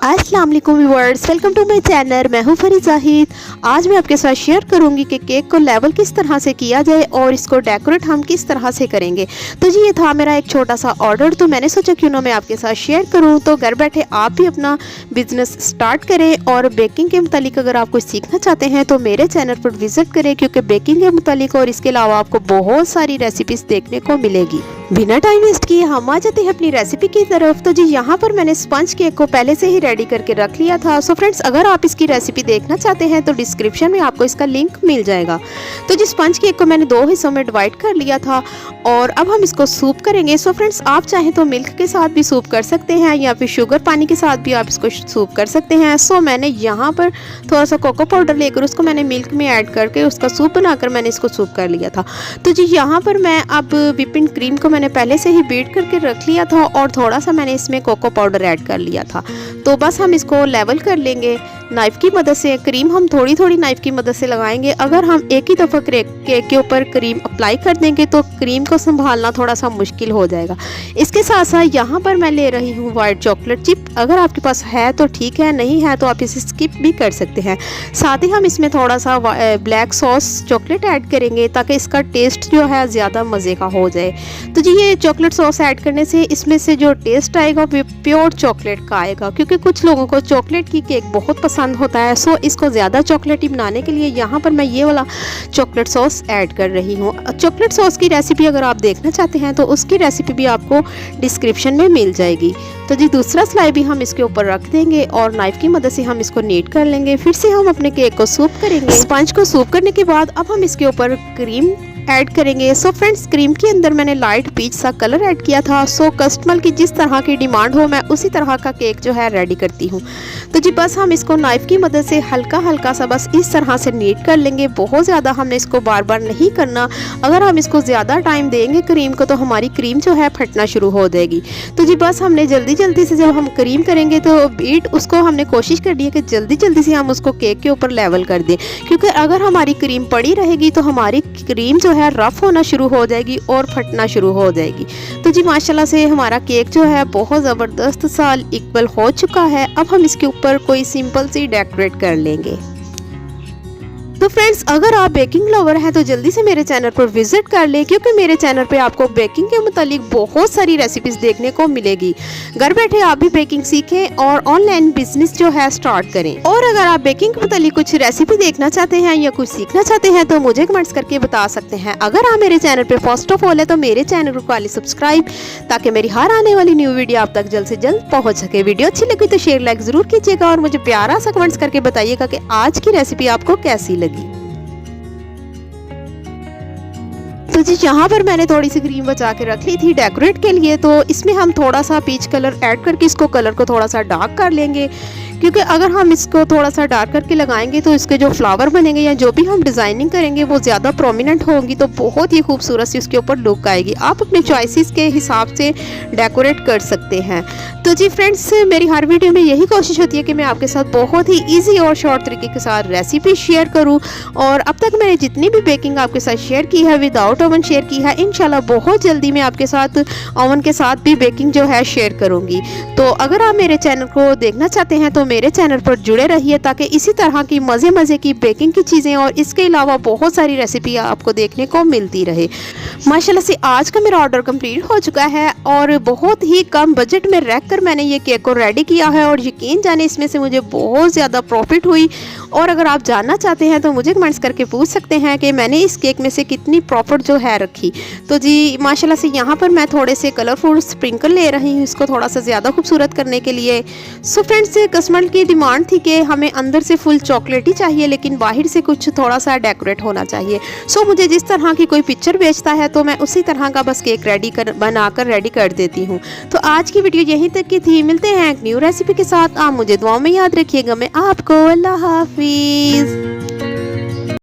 अस्सलाम वालेकुम viewers, welcome to my channel. मैं हूं फरी जाहिद। आज मैं आपके साथ शेयर करूंगी कि केक को लेवल किस तरह से किया जाए और इसको डेकोरेट हम किस तरह से करेंगे। तो जी ये था मेरा एक छोटा सा ऑर्डर, तो मैंने सोचा क्यों ना मैं आपके साथ शेयर करूं। तो घर बैठे आप भी अपना बिजनेस स्टार्ट करें और बेकिंग के मुतालिक अगर आप कुछ सीखना चाहते हैं तो मेरे चैनल पर विजिट करें, क्योंकि बेकिंग के मुतालिक और इसके अलावा आपको बहुत सारी रेसिपीज़ देखने को मिलेगी। बिना टाइम वेस्ट किए हम आ जाते हैं अपनी रेसिपी की तरफ। तो जी यहाँ पर मैंने स्पंज केक को पहले से ही रेडी करके रख लिया था। सो फ्रेंड्स, अगर आप इसकी रेसिपी देखना चाहते हैं तो डिस्क्रिप्शन में आपको इसका लिंक मिल जाएगा। तो जी स्पंज केक को मैंने 2 हिस्सों में डिवाइड कर लिया था और अब हम इसको सूप करेंगे। सो फ्रेंड्स, आप चाहें तो मिल्क के साथ भी सूप कर सकते हैं या फिर शुगर पानी के साथ भी आप इसको सूप कर सकते हैं। सो मैंने यहाँ पर थोड़ा सा कोको पाउडर लेकर उसको मैंने मिल्क में ऐड करके उसका सूप बनाकर मैंने इसको सूप कर लिया था। तो जी यहाँ पर मैं अब व्हिपिंग क्रीम को मैंने पहले से ही बीट करके रख लिया था और थोड़ा सा मैंने इसमें कोको पाउडर ऐड कर लिया था। तो बस हम इसको लेवल कर लेंगे नाइफ़ की मदद से। क्रीम हम थोड़ी थोड़ी नाइफ़ की मदद से लगाएंगे। अगर हम एक ही दफ़ा केक के ऊपर क्रीम अप्लाई कर देंगे तो क्रीम को संभालना थोड़ा सा मुश्किल हो जाएगा। इसके साथ साथ यहाँ पर मैं ले रही हूँ वाइट चॉकलेट चिप। अगर आपके पास है तो ठीक है, नहीं है तो आप इसे स्किप भी कर सकते हैं। साथ ही हम इसमें थोड़ा सा ब्लैक सॉस चॉकलेट ऐड करेंगे ताकि इसका टेस्ट जो है ज़्यादा मज़े का हो जाए। तो जी ये चॉकलेट सॉस ऐड करने से इसमें से जो टेस्ट आएगा वो प्योर चॉकलेट का आएगा, क्योंकि कुछ लोगों को चॉकलेट की केक बहुत पसंद होता है। सो इसको ज़्यादा चॉकलेटी बनाने के लिए यहाँ पर मैं ये वाला चॉकलेट सॉस ऐड कर रही हूँ। चॉकलेट सॉस की रेसिपी अगर आप देखना चाहते हैं तो उसकी रेसिपी भी आपको डिस्क्रिप्शन में मिल जाएगी। तो जी दूसरा स्लाइस भी हम इसके ऊपर रख देंगे और नाइफ की मदद से हम इसको नीट कर लेंगे। फिर से हम अपने केक को सूप करेंगे। स्पंज को सूप करने के बाद अब हम इसके ऊपर क्रीम ऐड करेंगे। सो फ्रेंड्स, क्रीम के अंदर मैंने लाइट पीच सा कलर ऐड किया था। सो कस्टमर की जिस तरह की डिमांड हो मैं उसी तरह का केक जो है रेडी करती हूँ। तो जी बस हम इसको नाइफ की मदद से हल्का हल्का सा बस इस तरह से नीट कर लेंगे। बहुत ज़्यादा हमने इसको बार बार नहीं करना। अगर हम इसको ज़्यादा टाइम देंगे क्रीम को तो हमारी क्रीम जो है फटना शुरू हो जाएगी। तो जी बस हमने जल्दी जल्दी से जब हम क्रीम करेंगे तो बीट उसको हमने कोशिश करनी है कि जल्दी जल्दी से हम उसको केक के ऊपर लेवल कर दें, क्योंकि अगर हमारी क्रीम पड़ी रहेगी तो हमारी क्रीम जो है रफ होना शुरू हो जाएगी और फटना शुरू हो जाएगी। तो जी माशाल्लाह से हमारा केक जो है बहुत ज़बरदस्त सा इक्वल हो चुका है। अब हम इसके ऊपर कोई सिंपल सी डेकोरेट कर लेंगे। तो फ्रेंड्स, अगर आप बेकिंग लवर हैं तो जल्दी से मेरे चैनल पर विजिट कर लें, क्योंकि मेरे चैनल पे आपको बेकिंग के मुतालिक बहुत सारी रेसिपीज़ देखने को मिलेगी। घर बैठे आप भी बेकिंग सीखें और ऑनलाइन बिजनेस जो है स्टार्ट करें। और अगर आप बेकिंग के मुतालिक कुछ रेसिपी देखना चाहते हैं या कुछ सीखना चाहते हैं तो मुझे कमेंट्स करके बता सकते हैं। अगर आप मेरे चैनल पर फर्स्ट ऑफ ऑल है तो मेरे चैनल को कर सब्सक्राइब, ताकि मेरी हर आने वाली न्यू वीडियो आप तक जल्द से जल्द पहुँच सके। वीडियो अच्छी लगी तो शेयर लाइक ज़रूर कीजिएगा और मुझे प्यारा सा कमेंट्स करके बताइएगा कि आज की रेसिपी आपको कैसी लगी। तो जी यहाँ पर मैंने थोड़ी सी क्रीम बचा के रख ली थी डेकोरेट के लिए। तो इसमें हम थोड़ा सा पीच कलर ऐड करके इसको कलर को थोड़ा सा डार्क कर लेंगे, क्योंकि अगर हम इसको थोड़ा सा डार्क करके लगाएंगे तो इसके जो फ्लावर बनेंगे या जो भी हम डिज़ाइनिंग करेंगे वो ज़्यादा प्रोमिनेंट होंगी, तो बहुत ही खूबसूरत सी उसके ऊपर लुक आएगी। आप अपने चॉइसेस के हिसाब से डेकोरेट कर सकते हैं। तो जी फ्रेंड्स, मेरी हर वीडियो में यही कोशिश होती है कि मैं आपके साथ बहुत ही ईजी और शॉर्ट तरीके के साथ रेसिपी शेयर करूँ। और अब तक मैंने जितनी भी बेकिंग आपके साथ शेयर की है विदाउट ओवन शेयर की है, इंशाल्लाह बहुत जल्दी मैं आपके साथ ओवन के साथ भी बेकिंग जो है शेयर करूँगी। तो अगर आप मेरे चैनल को देखना चाहते हैं तो मेरे चैनल पर जुड़े रहिए, ताकि इसी तरह की मज़े की बेकिंग की चीज़ें और इसके अलावा बहुत सारी रेसिपी आपको देखने को मिलती रहे। माशाल्लाह से आज का मेरा ऑर्डर कंप्लीट हो चुका है और बहुत ही कम बजट में रहकर मैंने ये केक को रेडी किया है और यकीन जाने इसमें से मुझे बहुत ज़्यादा प्रॉफिट हुई। और अगर आप जानना चाहते हैं तो मुझे कमेंट्स करके पूछ सकते हैं कि मैंने इस केक में से कितनी प्रॉफिट जो है रखी। तो जी माशाल्लाह से यहाँ पर मैं थोड़े से कलरफुल स्प्रिंकल ले रही हूँ इसको थोड़ा सा ज़्यादा खूबसूरत करने के लिए। सो फ्रेंड्स, कस्टमर की डिमांड थी कि हमें अंदर से फुल चॉकलेट ही चाहिए लेकिन बाहर से कुछ थोड़ा सा डेकोरेट होना चाहिए। सो मुझे जिस तरह की कोई पिक्चर बेचता है तो मैं उसी तरह का बस केक बनाकर रेडी कर देती हूँ। तो आज की वीडियो यहीं तक की थी। मिलते हैं एक न्यू रेसिपी के साथ। आप मुझे दुआओं में याद रखिएगा। मैं आपको अल्लाह हाफिज़।